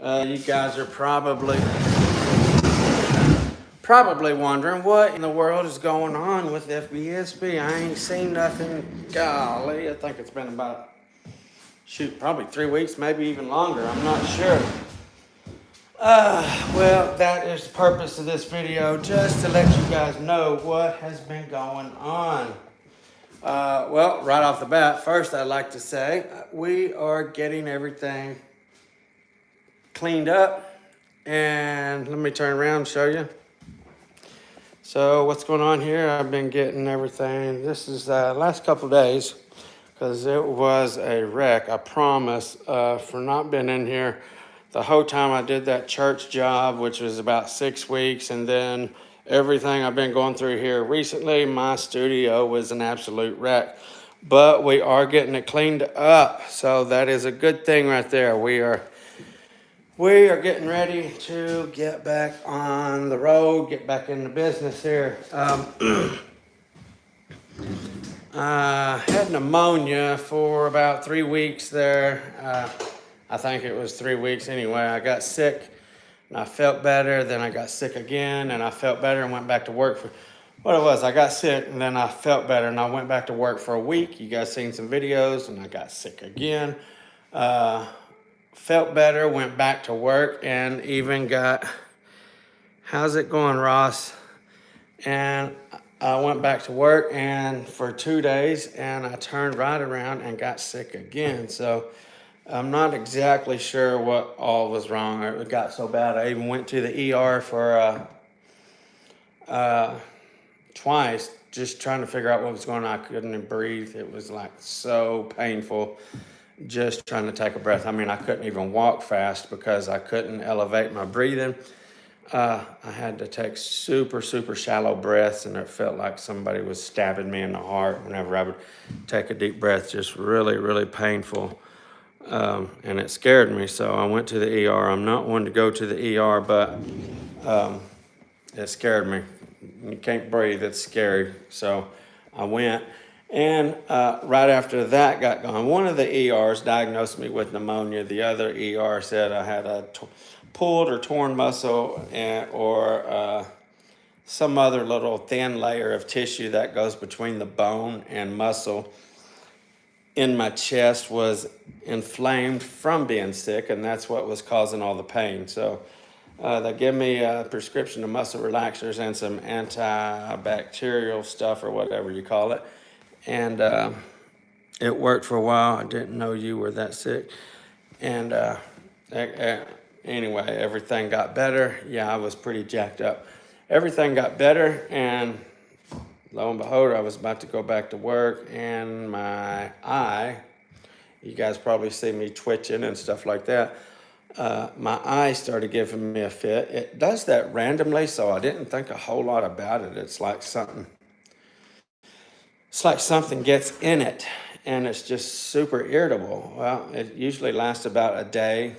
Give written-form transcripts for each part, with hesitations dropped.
You guys are probably wondering what in the world is going on with FBSB. I ain't seen nothing. Golly, I think it's been about probably 3 weeks, maybe even longer. I'm not sure. Well, that is the purpose of this video, just to let you guys know what has been going on. Well, right off the bat, first I'd like to say we are getting everything cleaned up, and let me turn around and show you. So what's going on here? I've been getting everything. This is the last couple of days because it was a wreck. I promise, for not being in here the whole time I did that church job, which was about 6 weeks, and then everything I've been going through here recently, my studio was an absolute wreck. But we are getting it cleaned up, so that is a good thing right there. We are getting ready to get back on the road, get back into business here. I had pneumonia for about 3 weeks there. I think it was 3 weeks anyway. I got sick and I felt better. Then I got sick again and I felt better and went back to work for what it was. I got sick and then I felt better and I went back to work for a week. You guys seen some videos, and I got sick again. Felt better, went back to work, and even got, how's it going, Ross? And I went back to work and for 2 days, and I turned right around and got sick again. So I'm not exactly sure what all was wrong. It got so bad I even went to the ER for twice, just trying to figure out what was going on. I couldn't breathe. It was like so painful just trying to take a breath. I mean, I couldn't even walk fast because I couldn't elevate my breathing. I had to take super shallow breaths, and it felt like somebody was stabbing me in the heart whenever I would take a deep breath. Just really painful. And it scared me, so I went to the ER. I'm not one to go to the ER, but it scared me. You can't breathe, it's scary. So I went, and right after that got gone, one of the ERs diagnosed me with pneumonia. The other ER said I had a pulled or torn muscle or some other little thin layer of tissue that goes between the bone and muscle in my chest was inflamed from being sick, and that's what was causing all the pain. So they give me a prescription of muscle relaxers and some antibacterial stuff or whatever you call it. And it worked for a while. I didn't know you were that sick. And anyway, everything got better. Yeah, I was pretty jacked up. Everything got better, and lo and behold, I was about to go back to work, and my eye, you guys probably see me twitching and stuff like that. My eye started giving me a fit. It does that randomly, so I didn't think a whole lot about it. It's like something gets in it, and it's just super irritable. Well, it usually lasts about a day,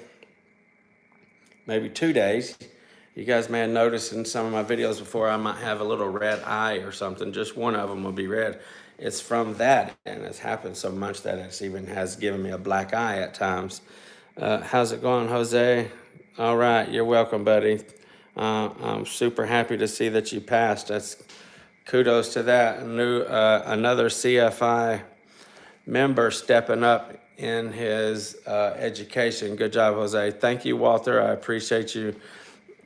maybe 2 days. You guys may have noticed in some of my videos before, I might have a little red eye or something. Just one of them will be red. It's from that, and it's happened so much that it's even has given me a black eye at times. How's it going, Jose? All right, you're welcome, buddy. I'm super happy to see that you passed. That's kudos to that. Another CFI member stepping up in his education. Good job, Jose. Thank you, Walter. I appreciate you.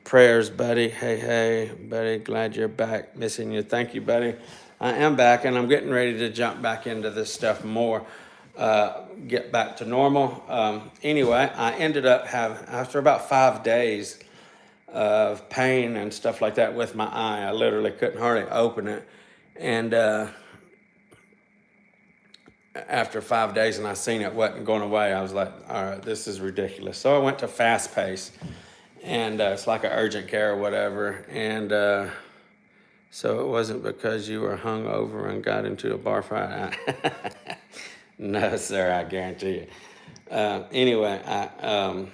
Prayers, buddy. Hey, buddy. Glad you're back. Missing you. Thank you, buddy. I am back, and I'm getting ready to jump back into this stuff more. Get back to normal. Anyway, I ended up after about 5 days of pain and stuff like that with my eye, I literally couldn't hardly open it. And after 5 days and I seen it wasn't going away, I was like, all right, this is ridiculous. So I went to Fast Pace, and it's like an urgent care or whatever. And so it wasn't because you were hungover and got into a bar fight. No, sir, I guarantee you. Anyway, I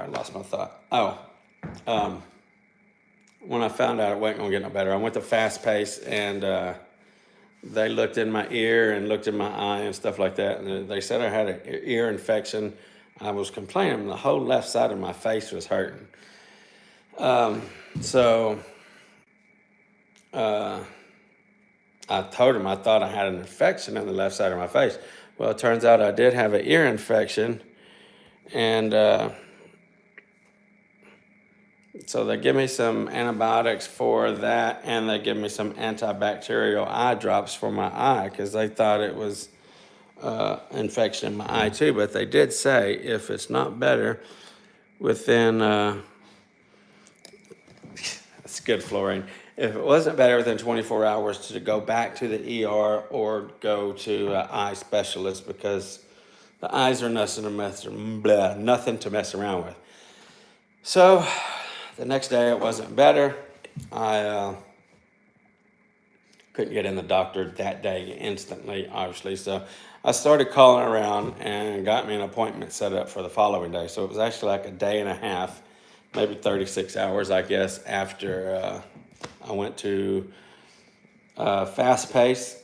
lost my thought. When I found out it wasn't going to get no better, I went to Fast Pace, and they looked in my ear and looked in my eye and stuff like that. And they said I had an ear infection I was complaining the whole left side of my face was hurting. So I told him I thought I had an infection in the left side of my face. Well, it turns out I did have an ear infection, and so they give me some antibiotics for that, and they give me some antibacterial eye drops for my eye because they thought it was infection in my eye too. But they did say if it's not better within, that's good, Florine. If it wasn't better within 24 hours, to go back to the ER or go to an eye specialist because the eyes are nothing to mess around with. So the next day it wasn't better. I couldn't get in the doctor that day instantly, obviously. So I started calling around and got me an appointment set up for the following day. So it was actually like a day and a half, maybe 36 hours, I guess, after I went to Fast Pace.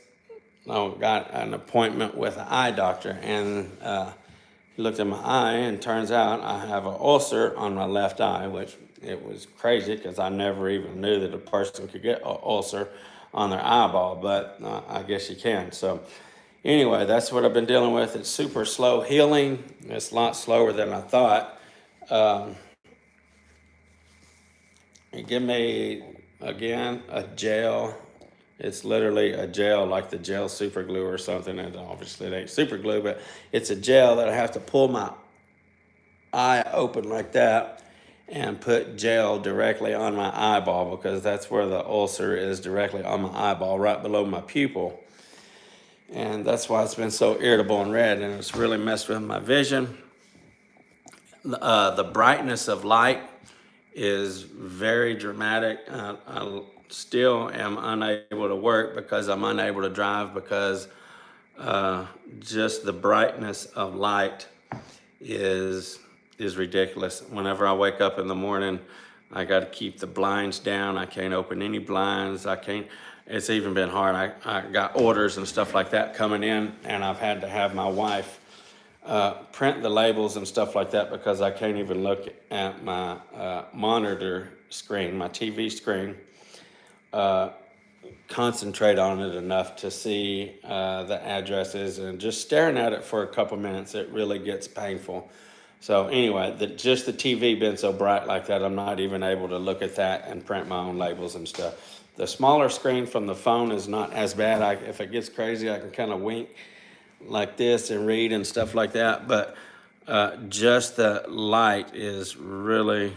I got an appointment with an eye doctor, and he looked at my eye, and turns out I have an ulcer on my left eye, which it was crazy because I never even knew that a person could get an ulcer on their eyeball, but I guess you can. So anyway, that's what I've been dealing with. It's super slow healing. It's a lot slower than I thought. Give me, again, a gel. It's literally a gel, like the gel super glue or something. And obviously it ain't super glue, but it's a gel that I have to pull my eye open like that and put gel directly on my eyeball, because that's where the ulcer is, directly on my eyeball, right below my pupil. And that's why it's been so irritable and red, and it's really messed with my vision. The brightness of light is very dramatic. I still am unable to work because I'm unable to drive, because just the brightness of light is ridiculous. Whenever I wake up in the morning, I got to keep the blinds down. I can't open any blinds. It's even been hard. I got orders and stuff like that coming in, and I've had to have my wife print the labels and stuff like that, because I can't even look at my monitor screen, my TV screen, concentrate on it enough to see the addresses, and just staring at it for a couple minutes, it really gets painful. So anyway, just the TV being so bright like that, I'm not even able to look at that and print my own labels and stuff. The smaller screen from the phone is not as bad. If it gets crazy, I can kind of wink like this and read and stuff like that. But just the light is really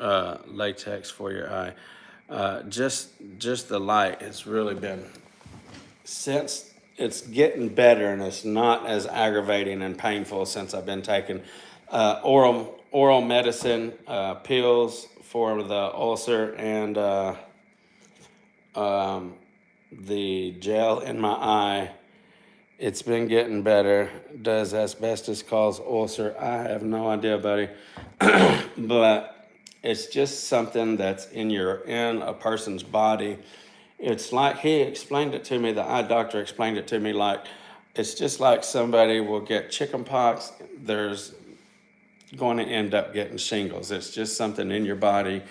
latex for your eye. Just the light has really been, since it's getting better and it's not as aggravating and painful since I've been taking oral medicine, pills for the ulcer, and the gel in my eye. It's been getting better. Does asbestos cause ulcer? I have no idea, buddy. But it's just something that's in a person's body. It's like, he explained it to me, the eye doctor explained it to me like, it's just like somebody will get chicken pox, there's going to end up getting shingles. It's just something in your body,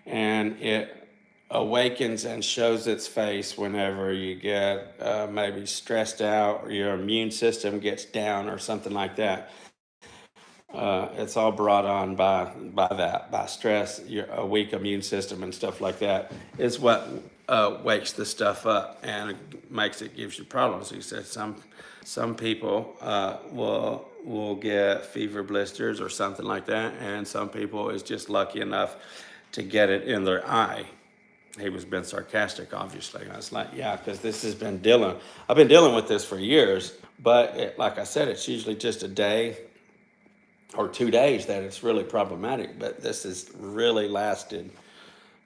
and it awakens and shows its face whenever you get maybe stressed out, or your immune system gets down or something like that. It's all brought on by stress. A weak immune system and stuff like that is what wakes the stuff up and gives you problems. He said some people will get fever blisters or something like that, and some people is just lucky enough to get it in their eye. He was being sarcastic, obviously. I was like, yeah, because I've been dealing with this for years, but like I said, it's usually just a day or 2 days that it's really problematic, but this has really lasted.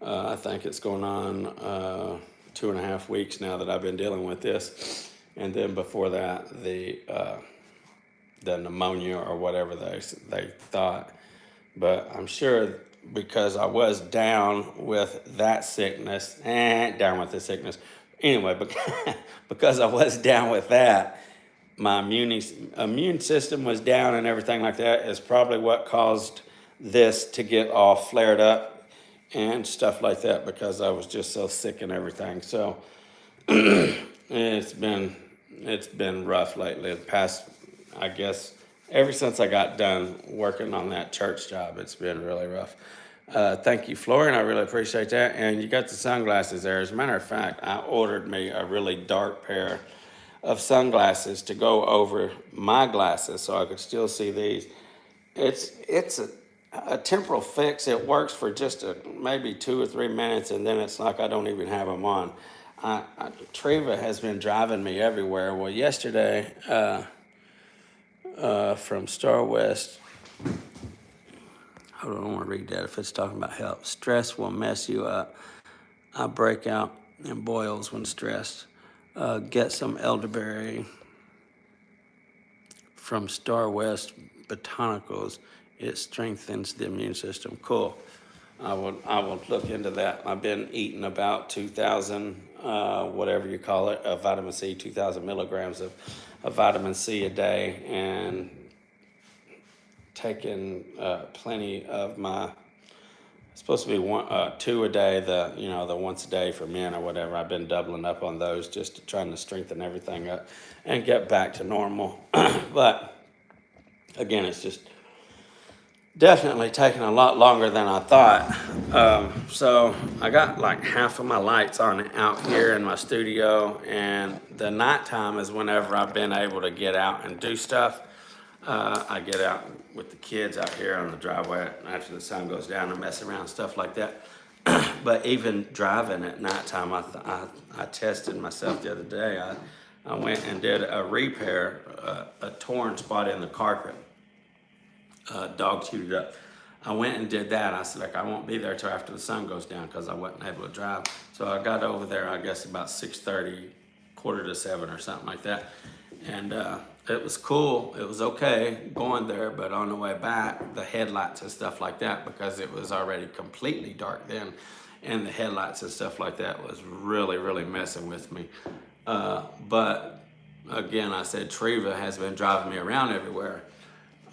I think it's going on 2.5 weeks now that I've been dealing with this. And then before that, the pneumonia or whatever they thought. But I'm sure because I was down with that sickness, Anyway, because I was down with that, my immune system was down and everything like that is probably what caused this to get all flared up and stuff like that, because I was just so sick and everything. So it's been rough lately. The past, I guess, ever since I got done working on that church job, it's been really rough. Thank you, Florian. I really appreciate that. And you got the sunglasses there. As a matter of fact, I ordered me a really dark pair of sunglasses to go over my glasses so I could still see these. It's a temporal fix. It works for just maybe 2 or 3 minutes, and then it's like I don't even have them on. Treva has been driving me everywhere. Well, yesterday from Star West, hold on, I want to read that if it's talking about help. Stress will mess you up. I break out in boils when stressed. Get some elderberry from Star West Botanicals. It strengthens the immune system. Cool. I will look into that. I've been eating about 2,000, whatever you call it, of vitamin C, 2,000 milligrams of vitamin C a day, and taking plenty of my. It's supposed to be 2 a day. The once a day for men or whatever. I've been doubling up on those, just trying to strengthen everything up and get back to normal. But again, it's just definitely taking a lot longer than I thought. So I got like half of my lights on out here in my studio, and the nighttime is whenever I've been able to get out and do stuff. I get out with the kids out here on the driveway after the sun goes down and mess around, stuff like that. But even driving at nighttime, I tested myself the other day. I went and did a repair, a torn spot in the carpet. Dog chewed it up. I went and did that. I said, like, I won't be there till after the sun goes down because I wasn't able to drive. So I got over there, I guess, about 6:30, 6:45 or something like that. And it was cool. It was okay going there, but on the way back, the headlights and stuff like that, because it was already completely dark then, and the headlights and stuff like that was really, really messing with me. But again, I said, Treva has been driving me around everywhere.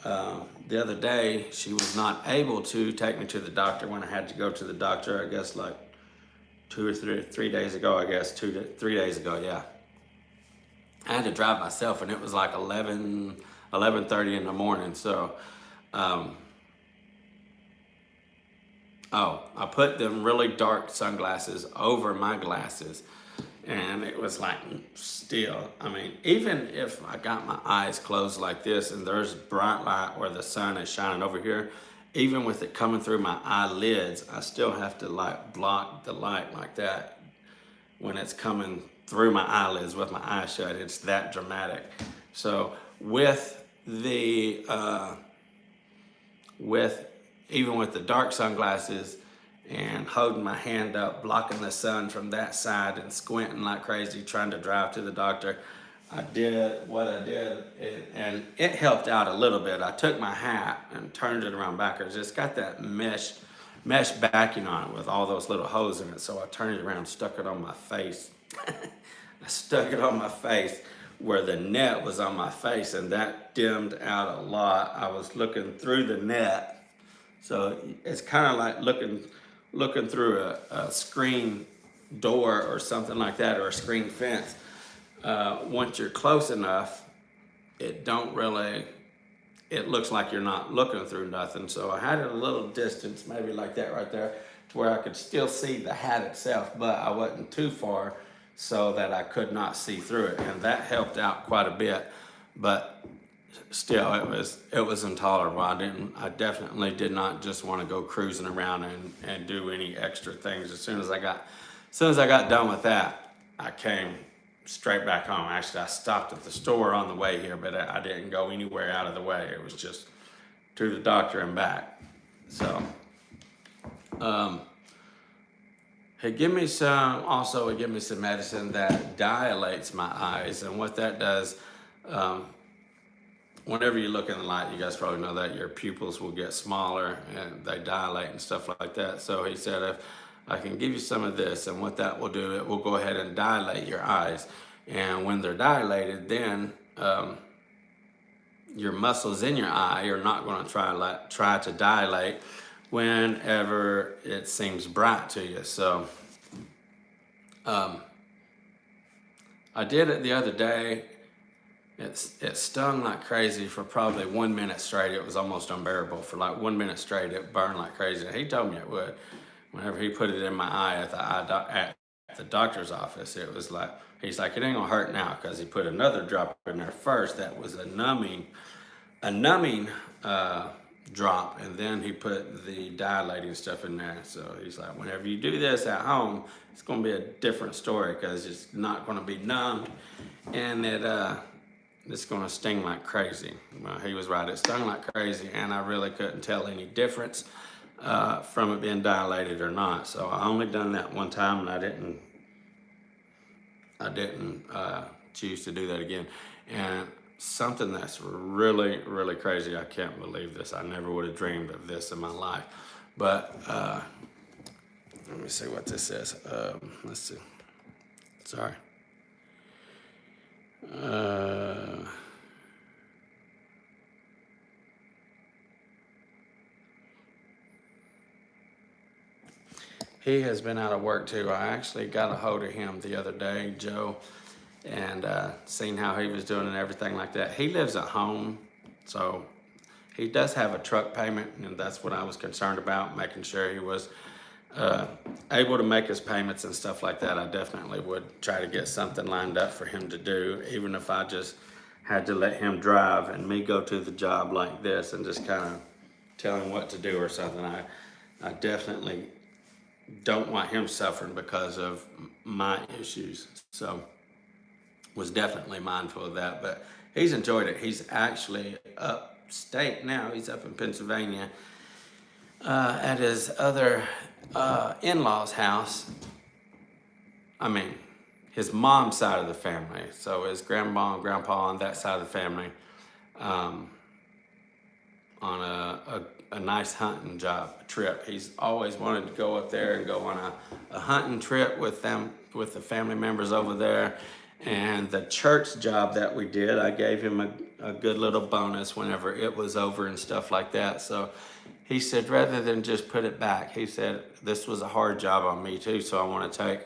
The other day, she was not able to take me to the doctor when I had to go to the doctor, I guess like 2 or 3 days ago, I guess, 2 to 3 days ago, yeah. I had to drive myself, and it was like 11:30 in the morning. So, I put them really dark sunglasses over my glasses, and it was like, still, I mean, even if I got my eyes closed like this and there's bright light where the sun is shining over here, even with it coming through my eyelids, I still have to like block the light like that when it's coming through my eyelids with my eyes shut. It's that dramatic. So with the even with the dark sunglasses and holding my hand up, blocking the sun from that side and squinting like crazy, trying to drive to the doctor, I did what I did, and it helped out a little bit. I took my hat and turned it around backwards. It's got that mesh backing on it with all those little holes in it. So I turned it around, stuck it on my face. I stuck it on my face where the net was on my face, and that dimmed out a lot. I was looking through the net. So it's kind of like looking through a screen door or something like that, or a screen fence. Once you're close enough, it looks like you're not looking through nothing. So I had it a little distance, maybe like that right there, to where I could still see the hat itself, but I wasn't too far so that I could not see through it. And that helped out quite a bit, but still it was intolerable. I definitely did not just want to go cruising around and do any extra things. As soon as I got done with that, I came straight back home. Actually, I stopped at the store on the way here, but I didn't go anywhere out of the way. It was just to the doctor and back. So, he gave me some medicine that dilates my eyes, and what that does, whenever you look in the light, you guys probably know that your pupils will get smaller and they dilate and stuff like that. So he said, if I can give you some of this, and what that will do, it will go ahead and dilate your eyes. And when they're dilated, then your muscles in your eye are not going to try to dilate whenever it seems bright to you. So I did it the other day. It stung like crazy for probably 1 minute straight. It was almost unbearable. For like 1 minute straight, it burned like crazy. And he told me it would. Whenever he put it in my eye at the doctor's office, it was like, he's like, it ain't gonna hurt now, because he put another drop in there first that was a numbing drop, and then he put the dilating stuff in there. So he's like, whenever you do this at home, it's gonna be a different story, because it's not gonna be numbed, and it's gonna sting like crazy. Well, he was right, it stung like crazy, and I really couldn't tell any difference from it being dilated or not. So I only done that one time, and I didn't choose to do that again. And something that's really, really crazy, I can't believe this. I never would have dreamed of this in my life. But let me see what this is. Let's see. Sorry. He has been out of work too. I actually got a hold of him the other day, Joe, and seen how he was doing and everything like that. He lives at home, so he does have a truck payment, and that's what I was concerned about, making sure he was able to make his payments and stuff like that. I definitely would try to get something lined up for him to do, even if I just had to let him drive and me go to the job like this and just kind of tell him what to do or something. I definitely don't want him suffering because of my issues. So was definitely mindful of that, but he's enjoyed it. He's actually upstate now. He's up in Pennsylvania at his other in-laws' house. I mean, his mom's side of the family. So his grandma and grandpa on that side of the family on a nice hunting trip. He's always wanted to go up there and go on a hunting trip with them, with the family members over there. And the church job that we did, I gave him a good little bonus whenever it was over and stuff like that. So he said, rather than just put it back, he said, this was a hard job on me too, so I want to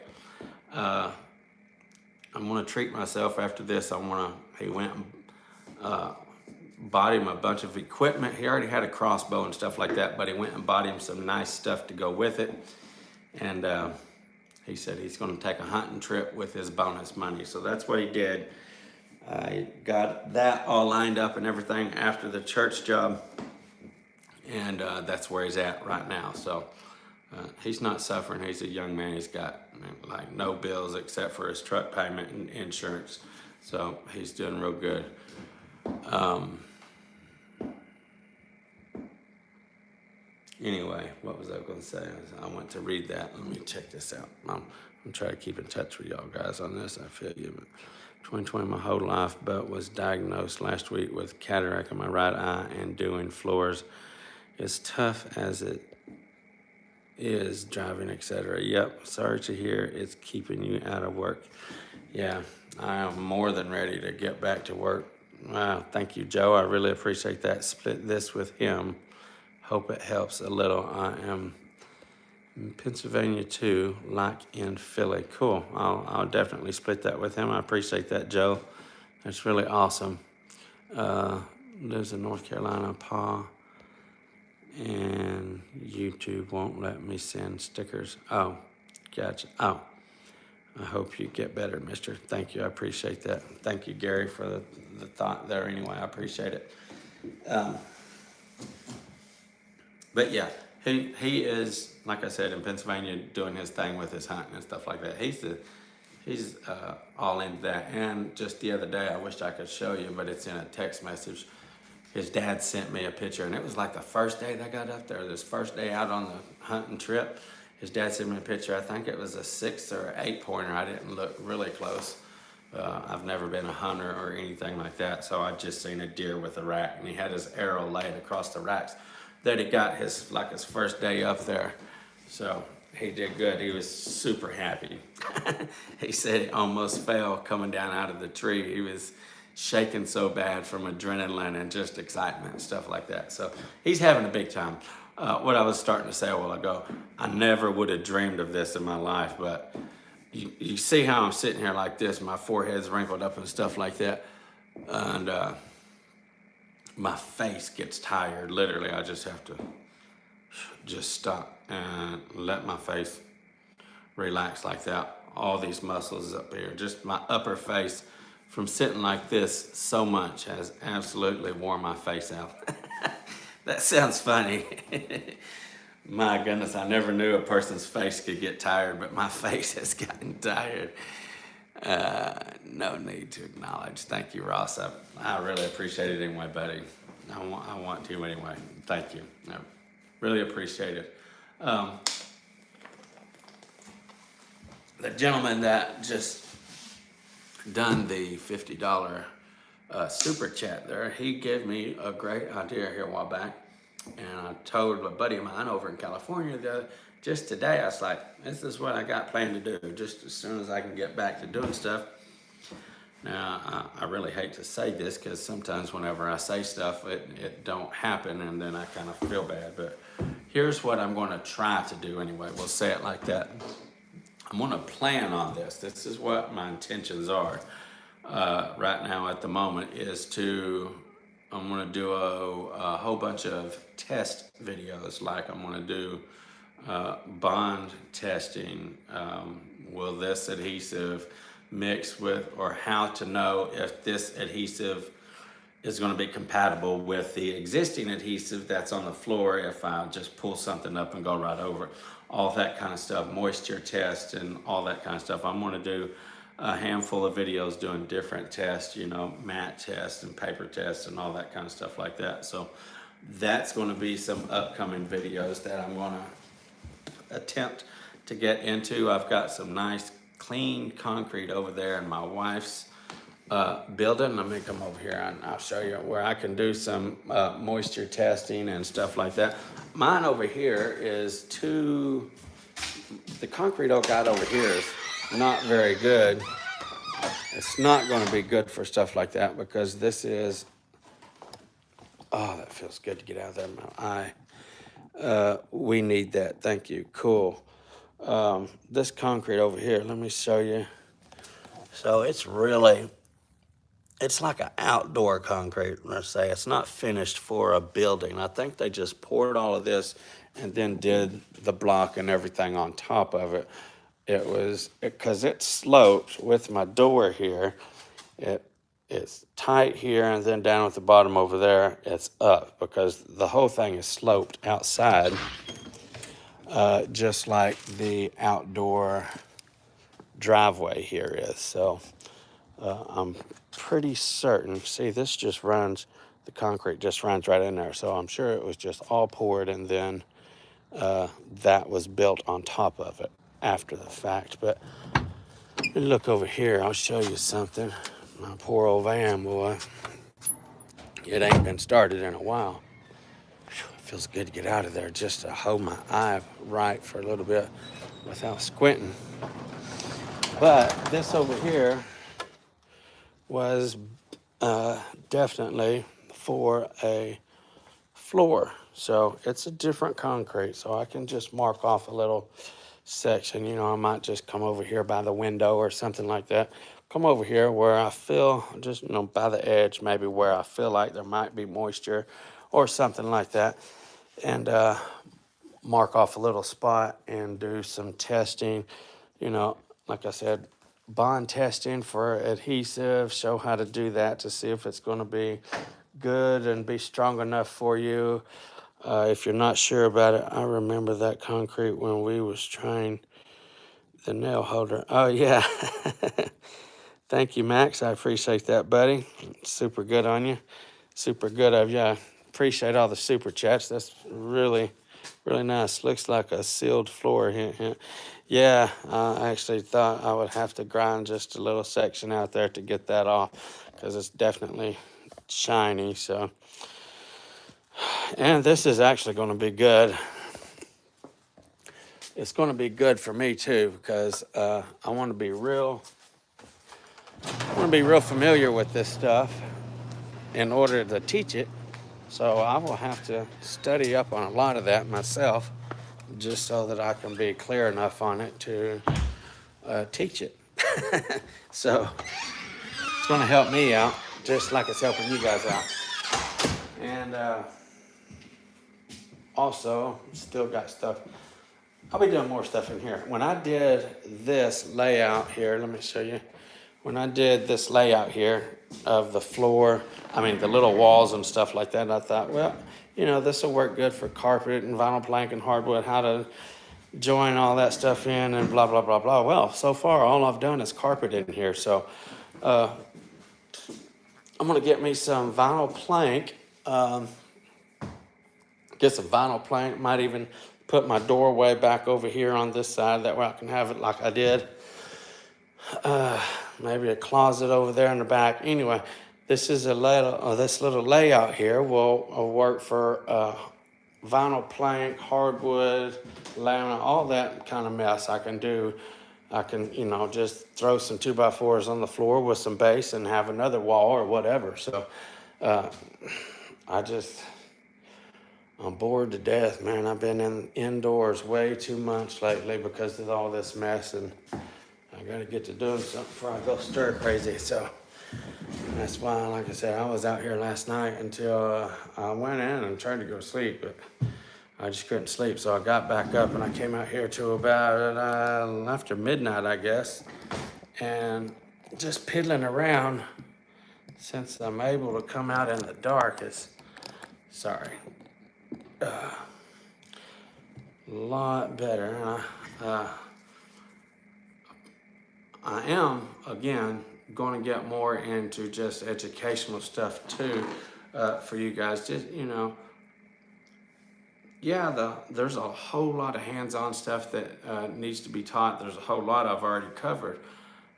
treat myself after this. He went and bought him a bunch of equipment. He already had a crossbow and stuff like that, but he went and bought him some nice stuff to go with it. And he said he's going to take a hunting trip with his bonus money. So that's what he did. I got that all lined up and everything after the church job. And that's where he's at right now. So he's not suffering. He's a young man. He's got like no bills except for his truck payment and insurance. So he's doing real good. Anyway, what was I going to say? I went to read that. Let me check this out. I'm trying to keep in touch with y'all guys on this. I feel you. But 2020, my whole life, but was diagnosed last week with cataract in my right eye and doing floors. As tough as it is driving, etc. Yep, sorry to hear it's keeping you out of work. Yeah, I am more than ready to get back to work. Wow, thank you, Joe. I really appreciate that. Split this with him. Hope it helps a little. I am in Pennsylvania too, like in Philly. Cool. I'll definitely split that with him. I appreciate that, Joe. That's really awesome. Lives in North Carolina, Pa. And YouTube won't let me send stickers. Oh, gotcha. Oh, I hope you get better, mister. Thank you. I appreciate that. Thank you, Gary, for the thought there anyway. I appreciate it. But yeah, he is, like I said, in Pennsylvania doing his thing with his hunting and stuff like that. He's all into that. And just the other day, I wish I could show you, but it's in a text message. His dad sent me a picture, and it was like the first day they got up there, this first day out on the hunting trip. His dad sent me a picture. I think it was a 6 or 8 pointer. I didn't look really close. I've never been a hunter or anything like that, so I just seen a deer with a rack, and he had his arrow laid across the racks that he got his first day up there. So he did good. He was super happy. He said he almost fell coming down out of the tree. shaking so bad from adrenaline and just excitement and stuff like that. So he's having a big time. What I was starting to say a while ago, I never would have dreamed of this in my life, but you see how I'm sitting here like this, my forehead's wrinkled up and stuff like that, and my face gets tired. Literally, I just have to just stop and let my face relax like that. All these muscles up here, just my upper face from sitting like this so much has absolutely worn my face out. That sounds funny. My goodness, I never knew a person's face could get tired, but my face has gotten tired. No need to acknowledge. Thank you, Ross. I really appreciate it anyway, buddy. I want to anyway. Thank you. I really appreciate it. The gentleman that just done the $50 super chat there, he gave me a great idea here a while back. And I told a buddy of mine over in California just today, I was like, this is what I got planned to do, just as soon as I can get back to doing stuff. Now, I really hate to say this because sometimes whenever I say stuff, it don't happen, and then I kind of feel bad. But here's what I'm going to try to do anyway. We'll say it like that. I'm going to plan on this. This is what my intentions are right now at the moment is I'm going to do a whole bunch of test videos. Like I'm going to do bond testing. Will this adhesive mix with, or how to know if this adhesive is going to be compatible with the existing adhesive that's on the floor if I just pull something up and go right over it. All that kind of stuff, moisture test and all that kind of stuff. I'm going to do a handful of videos doing different tests, mat tests and paper tests and all that kind of stuff like that. So that's going to be some upcoming videos that I'm going to attempt to get into. I've got some nice clean concrete over there in my wife's building. Let me come over here and I'll show you where I can do some moisture testing and stuff like that. Mine over here is the concrete I got over here is not very good. It's not going to be good for stuff like that because this is, oh, that feels good to get out of there in my eye. We need that. Thank you. Cool. This concrete over here, let me show you. So it's like an outdoor concrete, let's say. It's not finished for a building. I think they just poured all of this and then did the block and everything on top of it. It was, because it slopes with my door here, it's tight here and then down at the bottom over there, it's up because the whole thing is sloped outside, just like the outdoor driveway here is. So I'm pretty certain, see, this just runs, the concrete just runs right in there. So I'm sure it was just all poured and then that was built on top of it after the fact. But look over here, I'll show you something. My poor old van, boy, it ain't been started in a while. It feels good to get out of there just to hold my eye right for a little bit without squinting. But this over here was definitely for a floor. So it's a different concrete. So I can just mark off a little section. I might just come over here by the window or something like that. Come over here where I feel, just, by the edge, maybe where I feel like there might be moisture or something like that. And mark off a little spot and do some testing. Like I said, bond testing for adhesive, show how to do that to see if it's going to be good and be strong enough for you. If you're not sure about it, I remember that concrete when we was trying the nail holder. Oh, yeah. Thank you, Max. I appreciate that, buddy. Super good on you. Super good of you. I appreciate all the super chats. That's really, really nice. Looks like a sealed floor here. Yeah, I actually thought I would have to grind just a little section out there to get that off because it's definitely shiny. So, and this is actually going to be good. It's going to be good for me too because I want to be real want to be real familiar with this stuff in order to teach it. So I will have to study up on a lot of that myself, just so that I can be clear enough on it to teach it. So it's going to help me out, just like it's helping you guys out. And also, still got stuff. I'll be doing more stuff in here. When I did this layout here, let me show you. When I did this layout here of the floor, I mean the little walls and stuff like that, I thought, well, you know, this will work good for carpet and vinyl plank and hardwood, how to join all that stuff in and blah, blah, blah, blah. Well, so far all I've done is carpet in here. So I'm gonna get me some vinyl plank, get some vinyl plank, might even put my doorway back over here on this side, that way I can have it like I did. Maybe a closet over there in the back. Anyway, this is this little layout here will work for vinyl plank, hardwood, laminate, all that kind of mess I can do. I can, you know, just throw some 2x4s on the floor with some base and have another wall or whatever. So I'm bored to death, man. I've been indoors way too much lately because of all this mess, and I gotta get to doing something before I go stir crazy. So that's why, like I said, I was out here last night until I went in and tried to go to sleep, but I just couldn't sleep. So I got back up and I came out here to about after midnight, I guess, and just piddling around. Since I'm able to come out in the dark, it's a lot better. And I am, again, going to get more into just educational stuff too, for you guys. Just, you know, yeah, there's a whole lot of hands-on stuff that needs to be taught. There's a whole lot I've already covered.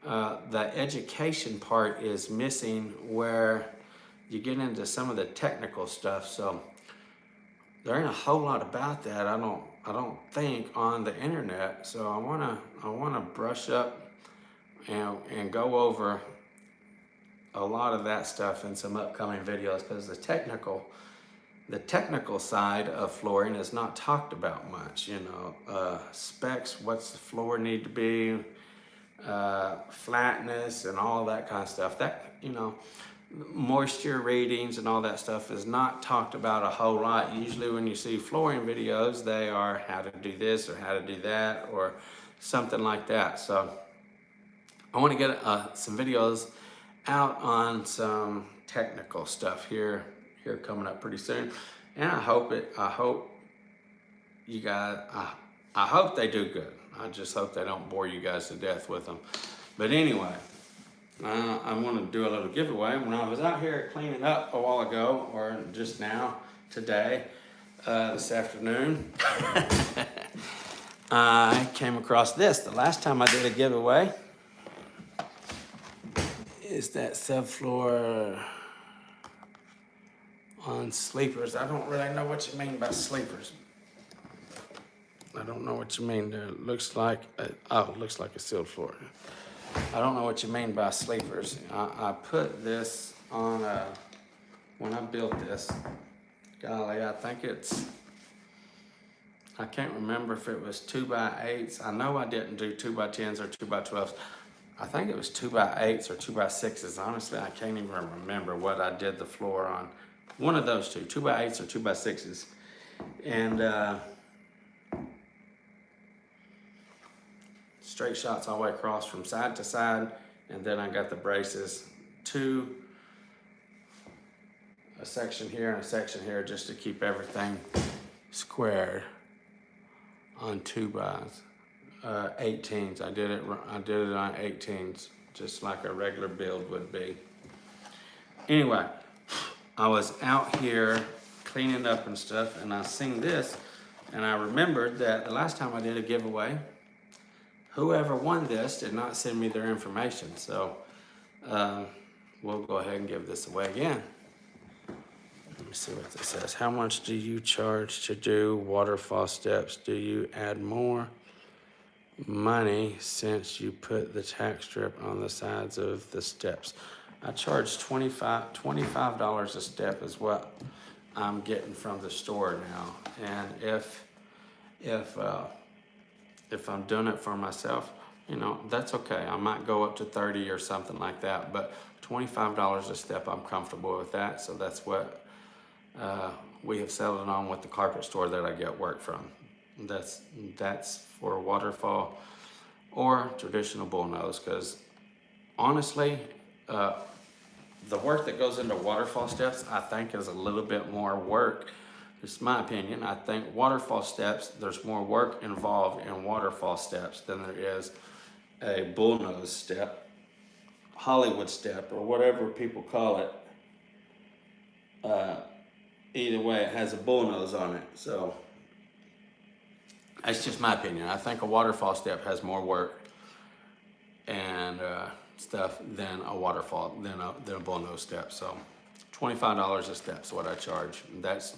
The education part is missing, where you get into some of the technical stuff. So there ain't a whole lot about that, I don't think, on the internet. So I wanna brush up and go over a lot of that stuff in some upcoming videos, because the technical side of flooring is not talked about much. You know, specs, what's the floor need to be, flatness and all that kind of stuff. That, you know, moisture readings and all that stuff is not talked about a whole lot. Usually when you see flooring videos, they are how to do this or how to do that or something like that. So I want to get some videos out on some technical stuff here coming up pretty soon. And I hope you guys, I hope they do good. I just hope they don't bore you guys to death with them. But anyway, I want to do a little giveaway. When I was out here cleaning up a while ago, or just now, today, this afternoon, I came across this. The last time I did a giveaway is that subfloor on sleepers. I don't really know what you mean by sleepers. I don't know what you mean. It looks like it looks like a sealed floor. I don't know what you mean by sleepers. I put this on when I built this. Golly, I can't remember if it was 2x8s. I know I didn't do 2x10s or 2x12s. I think it was 2x8s or 2x6s. Honestly, I can't even remember what I did the floor on. One of those two, 2x8s or 2x6s. And straight shots all the way across from side to side. And then I got the braces, a section here and a section here, just to keep everything square on 2x18s. I did it on 18s, just like a regular build would be. Anyway, I was out here cleaning up and stuff, and I seen this, and I remembered that the last time I did a giveaway, whoever won this did not send me their information. So we'll go ahead and give this away again. Let me see what this says. How much do you charge to do waterfall steps? Do you add more money since you put the tack strip on the sides of the steps. I charge $25 a step is what I'm getting from the store now. And if I'm doing it for myself, you know, that's okay. I might go up to 30 or something like that, but $25 a step, I'm comfortable with that. So that's what we have settled on with the carpet store that I get work from. That's for waterfall or traditional bullnose, because honestly, the work that goes into waterfall steps, I think, is a little bit more work. It's my opinion. I think waterfall steps, there's more work involved in waterfall steps than there is a bullnose step, Hollywood step, or whatever people call it. Either way, it has a bullnose on it. So that's just my opinion. I think a waterfall step has more work and stuff than a waterfall, than a bullnose step. So $25 a step is what I charge. That's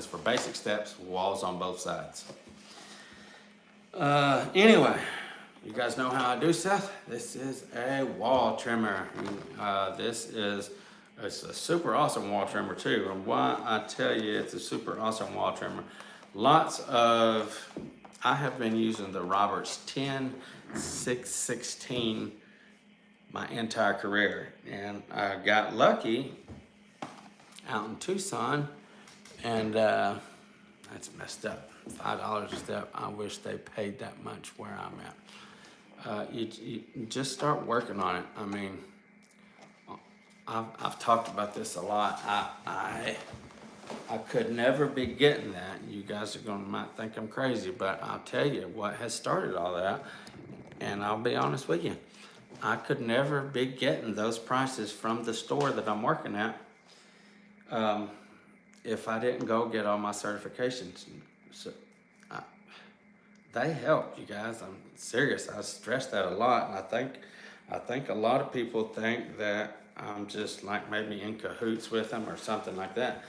for basic steps, walls on both sides. Anyway, you guys know how I do stuff. This is a wall trimmer. It's a super awesome wall trimmer too. And why I tell you it's a super awesome wall trimmer. I have been using the Roberts 10616 my entire career. And I got lucky out in Tucson, and that's messed up. $5 a step. I wish they paid that much where I'm at. You just start working on it. I mean, I've talked about this a lot. I could never be getting that. You guys might think I'm crazy, but I'll tell you what has started all that. And I'll be honest with you, I could never be getting those prices from the store that I'm working at if I didn't go get all my certifications. So they help, you guys. I'm serious. I stress that a lot, and I think a lot of people think that I'm just like maybe in cahoots with them or something like that.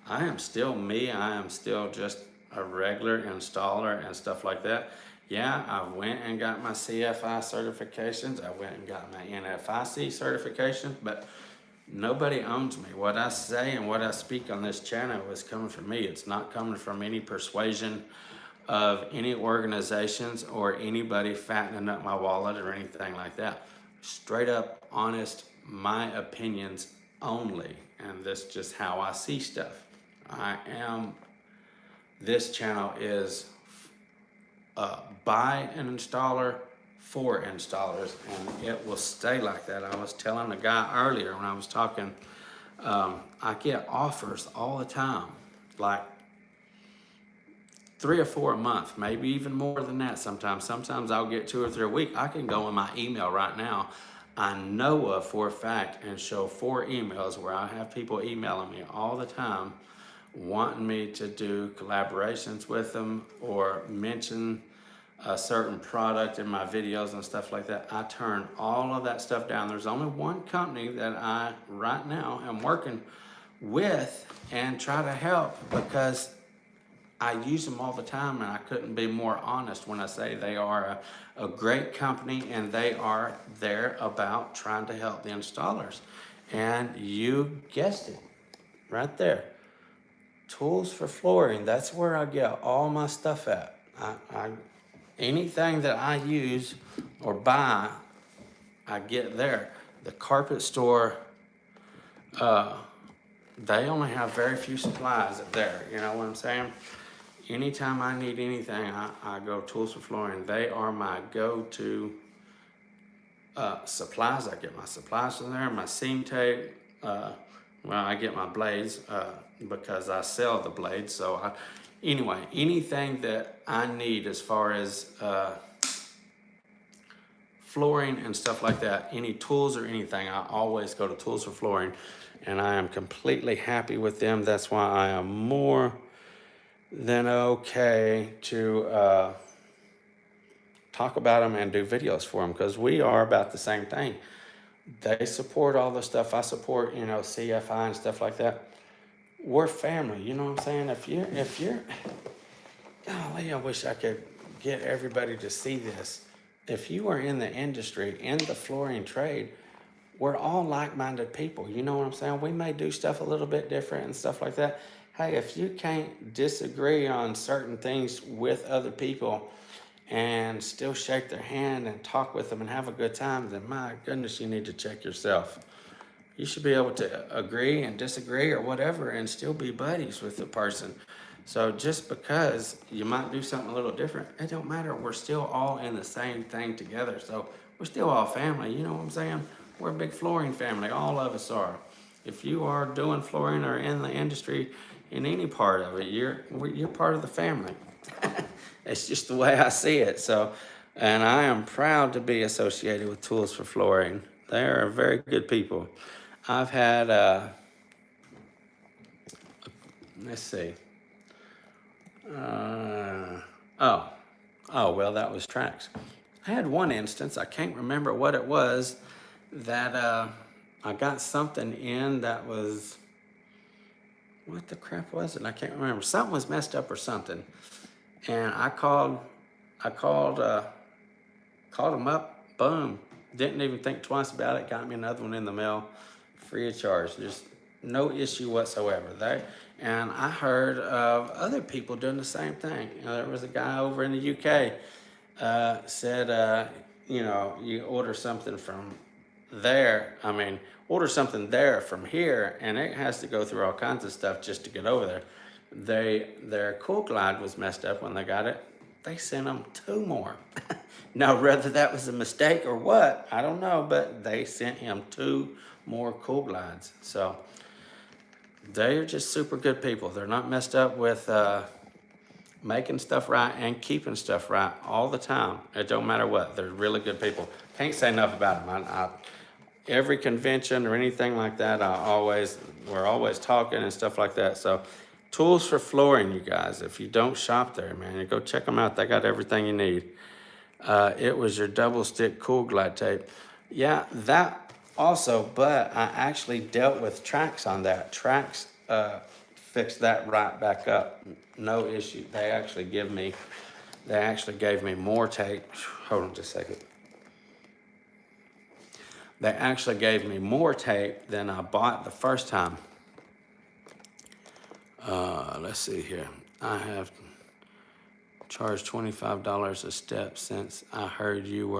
I am still me. I am still just a regular installer and stuff like that. Yeah, I went and got my CFI certifications. I went and got my NFIC certifications, but nobody owns me. What I say and what I speak on this channel is coming from me. It's not coming from any persuasion of any organizations or anybody fattening up my wallet or anything like that. Straight up, honest, my opinions only. And that's just how I see stuff. This channel is by an installer for installers, and it will stay like that. I was telling the guy earlier when I was talking, I get offers all the time, like 3 or 4 a month, maybe even more than that sometimes. Sometimes I'll get 2 or 3 a week. I can go in my email right now. I know of for a fact and show 4 emails where I have people emailing me all the time wanting me to do collaborations with them or mention a certain product in my videos and stuff like that. I turn all of that stuff down. There's only one company that I right now am working with and try to help because I use them all the time, and I couldn't be more honest when I say they are a great company and they are there about trying to help the installers. And you guessed it right there. Tools for Flooring, that's where I get all my stuff at. Anything that I use or buy, I get there. The carpet store, they only have very few supplies there. You know what I'm saying? Anytime I need anything, I go Tools for Flooring. They are my go-to supplies. I get my supplies from there, my seam tape. I get my blades because I sell the blades. So anyway, anything that I need as far as flooring and stuff like that, any tools or anything, I always go to Tools for Flooring, and I am completely happy with them. That's why I am more than okay to talk about them and do videos for them, because we are about the same thing. They support all the stuff I support, you know, CFI and stuff like that. We're family, you know what I'm saying? If you're, golly, I wish I could get everybody to see this. If you are in the industry, in the flooring trade, we're all like-minded people. You know what I'm saying? We may do stuff a little bit different and stuff like that. Hey, if you can't disagree on certain things with other people and still shake their hand and talk with them and have a good time, then my goodness, you need to check yourself. You should be able to agree and disagree or whatever and still be buddies with the person. So just because you might do something a little different, it don't matter. We're still all in the same thing together. So we're still all family. You know what I'm saying? We're a big flooring family. All of us are. If you are doing flooring or in the industry, in any part of it, you're part of the family. It's just the way I see it. So, and I am proud to be associated with Tools for Flooring. They are very good people. I've had, let's see. Well, that was Trax. I had one instance, I can't remember what it was, that I got something in that was, what the crap was it? I can't remember. Something was messed up or something. And I called them up, boom. Didn't even think twice about it, got me another one in the mail, free of charge. There's no issue whatsoever. And I heard of other people doing the same thing. There was a guy over in the UK said, you order something from there. Order something there from here, and it has to go through all kinds of stuff just to get over there. Their Cool Glide was messed up when they got it. They sent them 2 more. Now, whether that was a mistake or what, I don't know, but they sent him 2 more Cool Glides. So they're just super good people. They're not messed up with making stuff right and keeping stuff right all the time. It don't matter what. They're really good people. Can't say enough about them. Every convention or anything like that, we're always talking and stuff like that. So Tools for Flooring, you guys. If you don't shop there, man, you go check them out. They got everything you need. It was your double stick Cool Glide tape. Yeah, that also, but I actually dealt with Trax on that. Trax fixed that right back up. No issue. They actually gave me more tape. Hold on just a second. They actually gave me more tape than I bought the first time. Let's see here. I have charged $25 a step since I heard you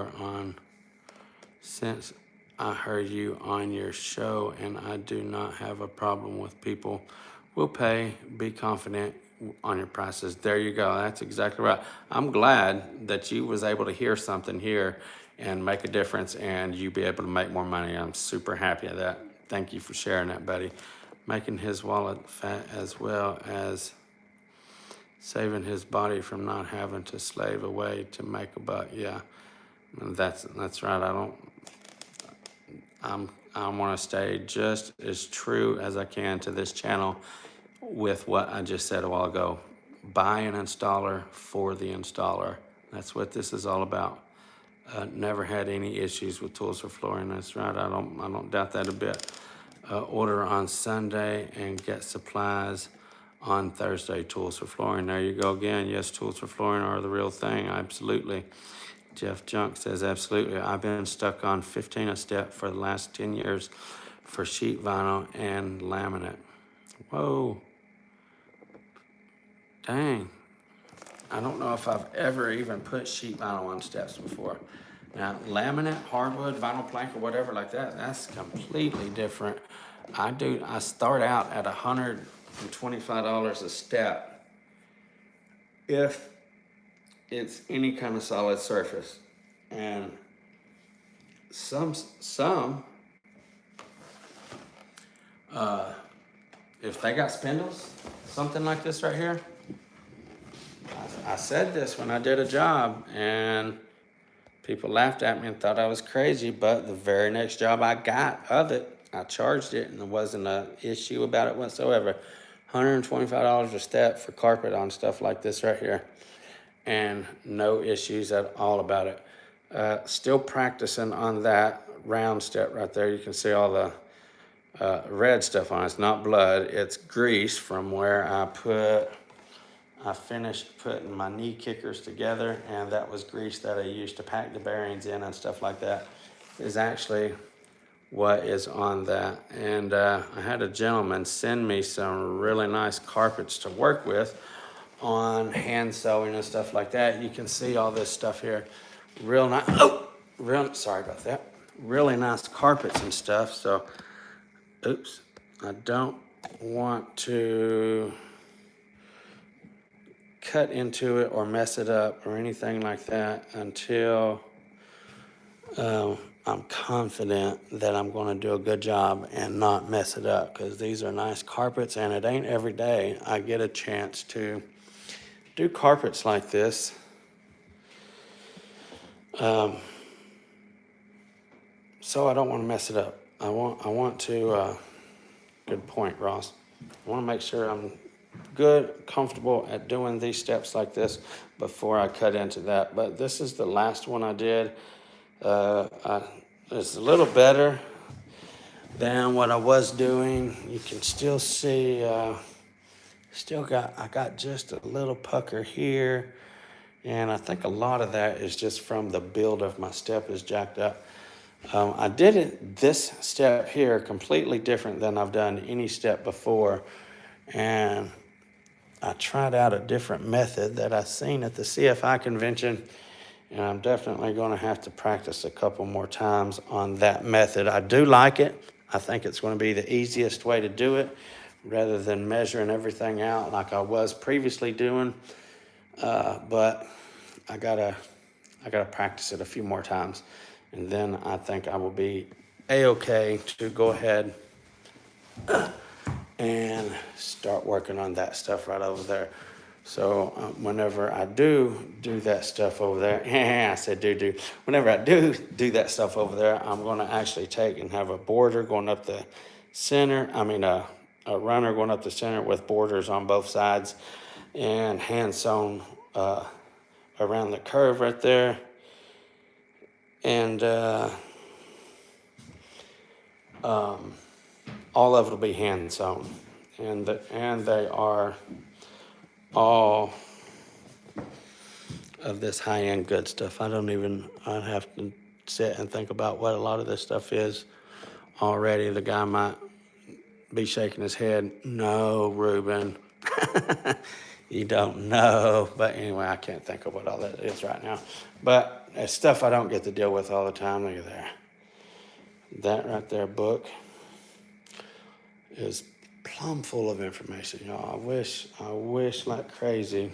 on your show, and I do not have a problem with people. Will pay. Be confident on your prices. There you go. That's exactly right. I'm glad that you was able to hear something here and make a difference, and you be able to make more money. I'm super happy of that. Thank you for sharing that, buddy. Making his wallet fat as well as saving his body from not having to slave away to make a buck. Yeah, that's right. I want to stay just as true as I can to this channel with what I just said a while ago. Buy an installer for the installer. That's what this is all about. Never had any issues with Tools for Flooring. That's right. I don't doubt that a bit. Order on Sunday and get supplies on Thursday. Tools for Flooring. There you go again. Yes, Tools for Flooring are the real thing. Absolutely. Jeff Junk says, absolutely. I've been stuck on 15 a step for the last 10 years for sheet vinyl and laminate. Whoa. Dang. I don't know if I've ever even put sheet vinyl on steps before. Now, laminate, hardwood, vinyl plank, or whatever like that, that's completely different. I start out at $125 a step if it's any kind of solid surface. And some if they got spindles, something like this right here, I said this when I did a job, and people laughed at me and thought I was crazy, but the very next job I got of it, I charged it, and there wasn't an issue about it whatsoever. $125 a step for carpet on stuff like this right here, and no issues at all about it. Still practicing on that round step right there. You can see all the red stuff on it. It's not blood, it's grease from where I put I finished putting my knee kickers together, and that was grease that I used to pack the bearings in and stuff like that, is actually what is on that. And I had a gentleman send me some really nice carpets to work with on hand sewing and stuff like that. You can see all this stuff here. Real nice. Oh, sorry about that. Really nice carpets and stuff. So, oops, I don't want to cut into it or mess it up or anything like that until I'm confident that I'm going to do a good job and not mess it up, because these are nice carpets, and it ain't every day I get a chance to do carpets like this. So I don't want to mess it up. I want to, good point, Ross. I want to make sure I'm good, comfortable at doing these steps like this before I cut into that. But this is the last one I did. It's a little better than what I was doing. You can still see, I got just a little pucker here. And I think a lot of that is just from the build of my step is jacked up. I did this step here completely different than I've done any step before. And I tried out a different method that I seen at the CFI convention. And I'm definitely going to have to practice a couple more times on that method. I do like it. I think it's going to be the easiest way to do it rather than measuring everything out like I was previously doing. But I gotta practice it a few more times, and then I think I will be a-okay to go ahead and start working on that stuff right over there. So whenever I do that stuff over there, I said do. Whenever I do that stuff over there, I'm going to actually take and have a border going up the center. I mean, a runner going up the center with borders on both sides and hand sewn around the curve right there. And all of it will be hand sewn. And they are all of this high-end good stuff. I'd have to sit and think about what a lot of this stuff is already. The guy might be shaking his head. No, Ruben, you don't know. But anyway, I can't think of what all that is right now. But it's stuff I don't get to deal with all the time. Look at there. That right there book is plumb full of information, y'all. I wish like crazy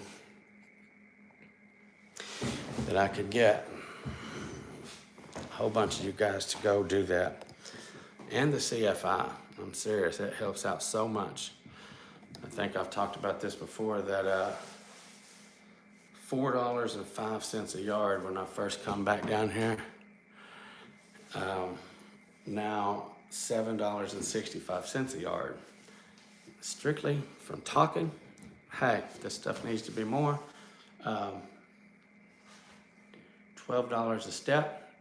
that I could get a whole bunch of you guys to go do that. And the CFI. I'm serious, it helps out so much. I think I've talked about this before, that $4.05 a yard when I first come back down here. Now $7.65 a yard. Strictly from talking, hey, this stuff needs to be more. $12 a step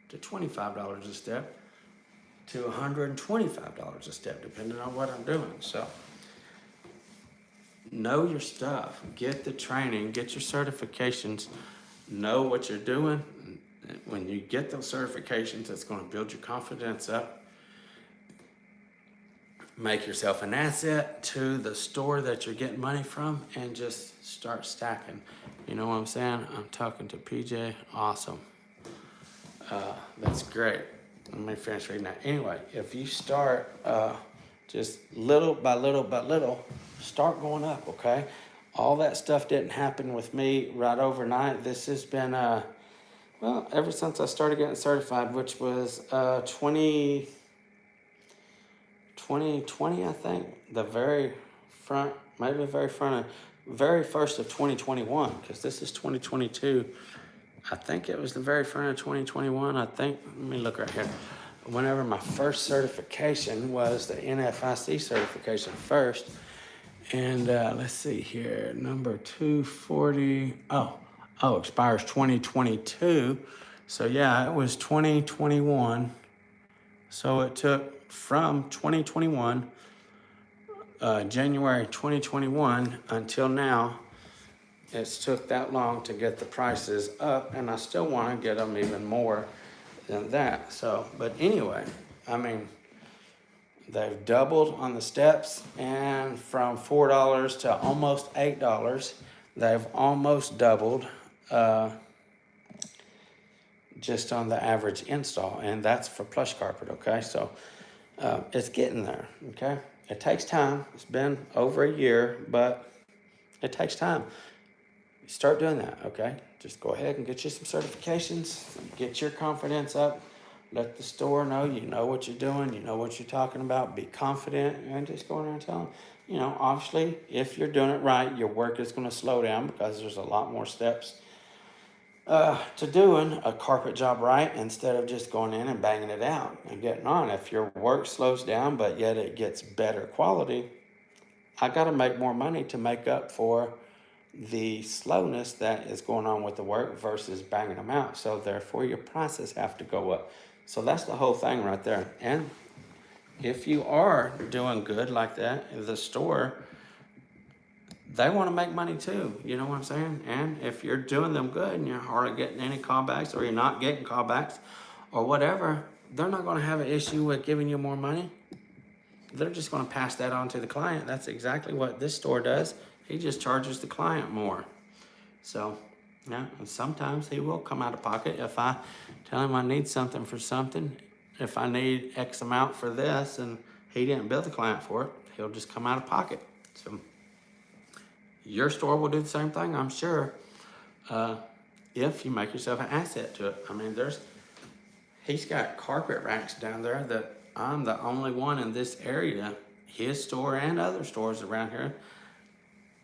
to $25 a step to $125 a step, depending on what I'm doing. So know your stuff, get the training, get your certifications, know what you're doing. When you get those certifications, it's going to build your confidence up. Make yourself an asset to the store that you're getting money from, and just start stacking. You know what I'm saying? I'm talking to PJ. Awesome. That's great. Let me finish reading that. Anyway, if you start just little by little by little, start going up, okay? All that stuff didn't happen with me right overnight. This has been, ever since I started getting certified, which was 2020, I think. The very front, maybe the very first of 2021, because this is 2022. I think it was the very front of 2021. Let me look right here. Whenever my first certification was the NFIC certification first. And let's see here, number 240. Expires 2022. So yeah, it was 2021. So it took from 2021, January 2021 until now, it's took that long to get the prices up, and I still want to get them even more than that. So, but anyway, I mean, they've doubled on the steps, and from $4 to almost $8, they've almost doubled just on the average install, and that's for plush carpet. Okay, so it's getting there. Okay, it takes time. It's been over a year, but it takes time. Start doing that, okay? Just go ahead and get you some certifications, get your confidence up, let the store know you know what you're doing, you know what you're talking about, be confident, and just go in there and tell them. You know, obviously, if you're doing it right, your work is going to slow down because there's a lot more steps to doing a carpet job right instead of just going in and banging it out and getting on. If your work slows down, but yet it gets better quality, I got to make more money to make up for the slowness that is going on with the work versus banging them out. So therefore your prices have to go up. So that's the whole thing right there. And if you are doing good like that, the store, they want to make money too. You know what I'm saying? And if you're doing them good and you're hardly getting any callbacks, or you're not getting callbacks or whatever, they're not going to have an issue with giving you more money. They're just going to pass that on to the client. That's exactly what this store does. He just charges the client more. So, yeah, and sometimes he will come out of pocket. If I tell him I need something for something, if I need X amount for this and he didn't bill the client for it, he'll just come out of pocket. So your store will do the same thing, I'm sure, if you make yourself an asset to it. I mean, he's got carpet racks down there that I'm the only one in this area, his store and other stores around here,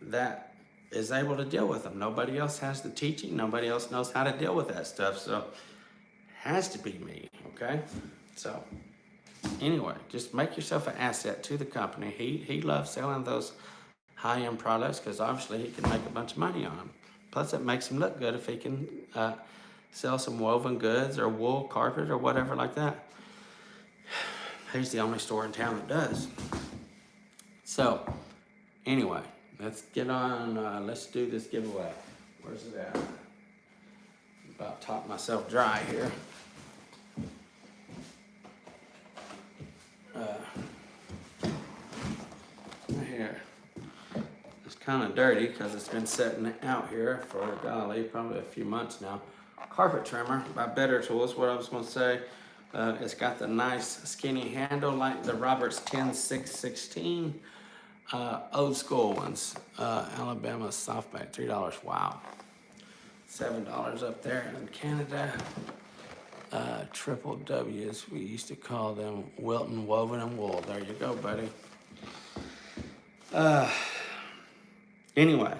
that is able to deal with them. Nobody else has the teaching. Nobody else knows how to deal with that stuff. So it has to be me, okay? So anyway, just make yourself an asset to the company. He loves selling those high-end products because obviously he can make a bunch of money on them. Plus it makes him look good if he can sell some woven goods or wool carpet or whatever like that. He's the only store in town that does. So anyway, let's get on, let's do this giveaway. Where's it at? About talk myself dry here. Here. It's kind of dirty because it's been sitting out here for, golly, probably a few months now. Carpet trimmer by Better Tools, what I was going to say. It's got the nice skinny handle like the Roberts 10616. Old school ones, Alabama softback, $3. Wow. $7 up there in Canada. Triple W's, we used to call them Wilton Woven and Wool. There you go, buddy. Anyway,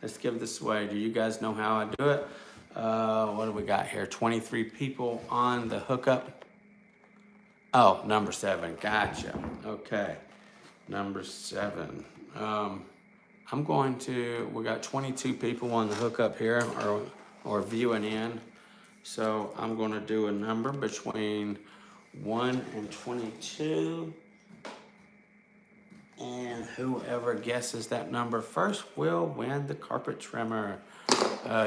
let's give this away. Do you guys know how I do it? What do we got here? 23 people on the hookup. Oh, number 7. Gotcha. Okay. Number 7. We got 22 people on the hookup here or viewing in. So I'm going to do a number between 1 and 22. And whoever guesses that number first will win the carpet trimmer.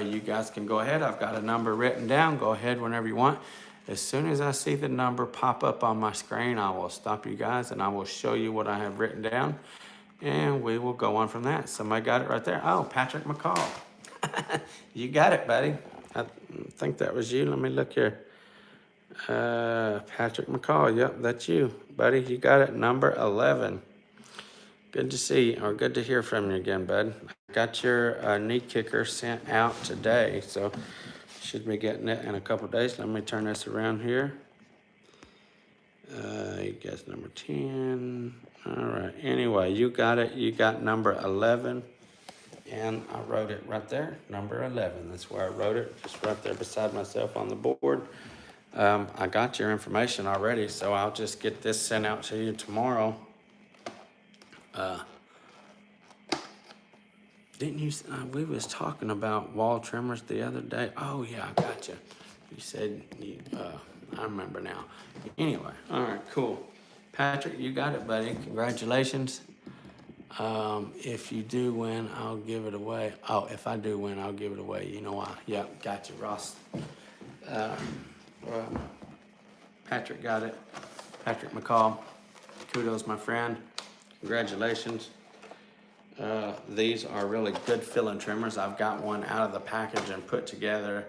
You guys can go ahead. I've got a number written down. Go ahead whenever you want. As soon as I see the number pop up on my screen, I will stop you guys and I will show you what I have written down. And we will go on from that. Somebody got it right there. Oh, Patrick McCall. You got it, buddy. I think that was you. Let me look here. Patrick McCall. Yep, that's you, buddy. You got it. Number 11. Good to see or good to hear from you again, bud. I got your knee kicker sent out today, so should be getting it in a couple days. Let me turn this around here. You guys number 10. All right. Anyway, you got it. You got number 11. And I wrote it right there, number 11. That's where I wrote it, just right there beside myself on the board. I got your information already, so I'll just get this sent out to you tomorrow. Didn't you, we was talking about wall trimmers the other day. Oh yeah, I got you. You said, I remember now. Anyway, all right, cool. Patrick, you got it, buddy. Congratulations. If you do win, I'll give it away. Oh, if I do win, I'll give it away. You know why? Yeah, got you, Ross. Well, Patrick got it. Patrick McCall. Kudos, my friend. Congratulations. These are really good filling trimmers. I've got one out of the package and put together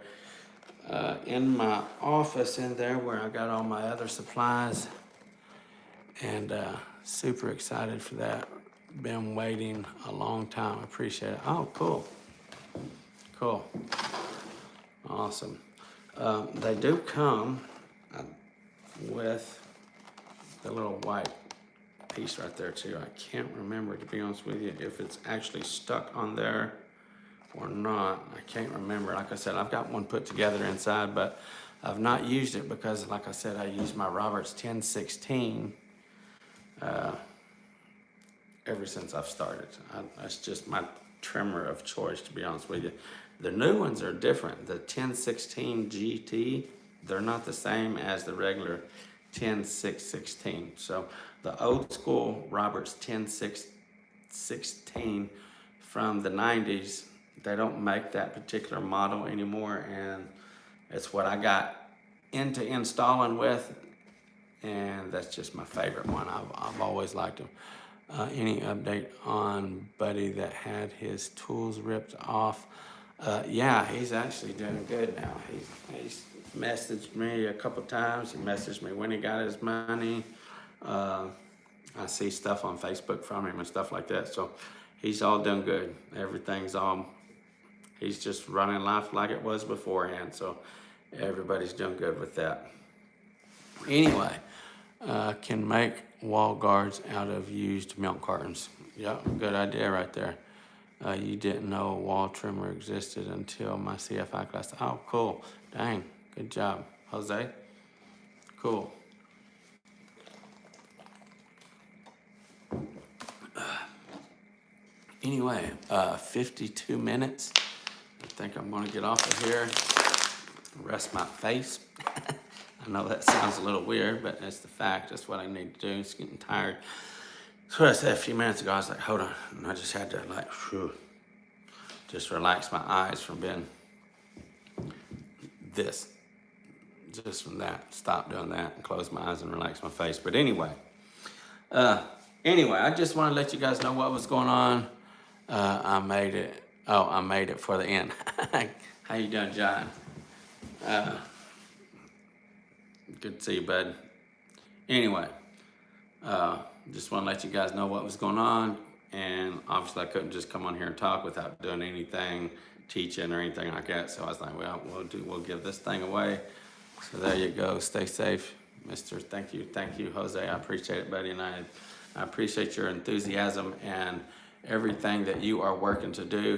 in my office in there where I got all my other supplies. And super excited for that. Been waiting a long time. Appreciate it. Oh, cool. Cool. Awesome. They do come with the little white piece right there too. I can't remember, to be honest with you, if it's actually stuck on there or not. I can't remember. Like I said, I've got one put together inside, but I've not used it because, like I said, I use my Roberts 1016 ever since I've started. That's just my trimmer of choice, to be honest with you. The new ones are different. The 1016 GT, they're not the same as the regular 10616. So the old school Roberts 10616 from the 90s, they don't make that particular model anymore, and it's what I got into installing with, and that's just my favorite one. I've always liked them. Any update on Buddy that had his tools ripped off? Yeah, he's actually doing good now. He's messaged me a couple times. He messaged me when he got his money. I see stuff on Facebook from him and stuff like that. So he's all doing good. He's just running life like it was beforehand. So everybody's doing good with that. Anyway, can make wall guards out of used milk cartons. Yeah, good idea right there. You didn't know a wall trimmer existed until my CFI class. Oh, cool. Dang, good job, Jose. Cool. Anyway, 52 minutes. I think I'm gonna get off of here, rest my face. I know that sounds a little weird, but it's the fact. That's what I need to do. It's getting tired. So what I said a few minutes ago, I was like, hold on. And I just had to just relax my eyes from being this. Just from that. Stop doing that and close my eyes and relax my face. But anyway, I just want to let you guys know what was going on. I made it. Oh, I made it for the end. How you doing, John? Good to see you, bud. Anyway, just want to let you guys know what was going on. And obviously I couldn't just come on here and talk without doing anything, teaching or anything like that. So I was like, well, we'll give this thing away. So there you go. Stay safe, Mr. Thank you, Jose. I appreciate it, buddy. And I appreciate your enthusiasm and everything that you are working to do.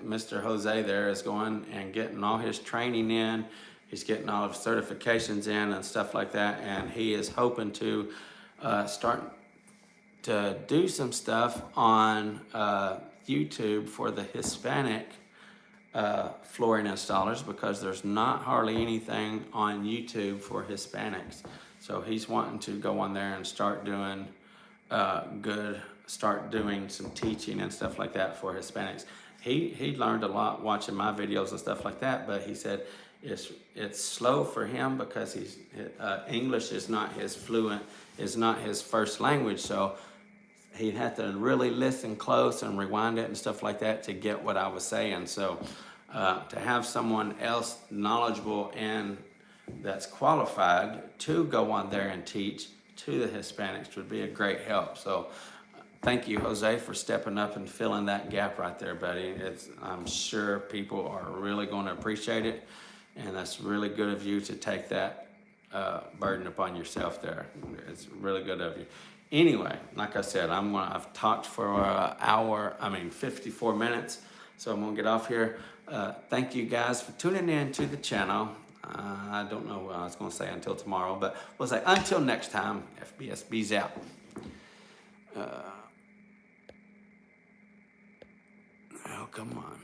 Mr. Jose there is going and getting all his training in. He's getting all of his certifications in and stuff like that. And he is hoping to start to do some stuff on YouTube for the Hispanic flooring installers, because there's not hardly anything on YouTube for Hispanics. So he's wanting to go on there and start doing some teaching and stuff like that for Hispanics. He learned a lot watching my videos and stuff like that, but he said it's slow for him because English is not his first language, so he'd have to really listen close and rewind it and stuff like that to get what I was saying. So to have someone else knowledgeable and that's qualified to go on there and teach to the Hispanics would be a great help. So thank you, Jose, for stepping up and filling that gap right there, buddy. I'm sure people are really going to appreciate it, and that's really good of you to take that burden upon yourself there. It's really good of you. Anyway, like I said, I've talked for 54 minutes, so I'm gonna get off here. Thank you guys for tuning in to the channel. I don't know what I was gonna say until tomorrow, but we'll say until next time. FBSB's out. Oh, come on.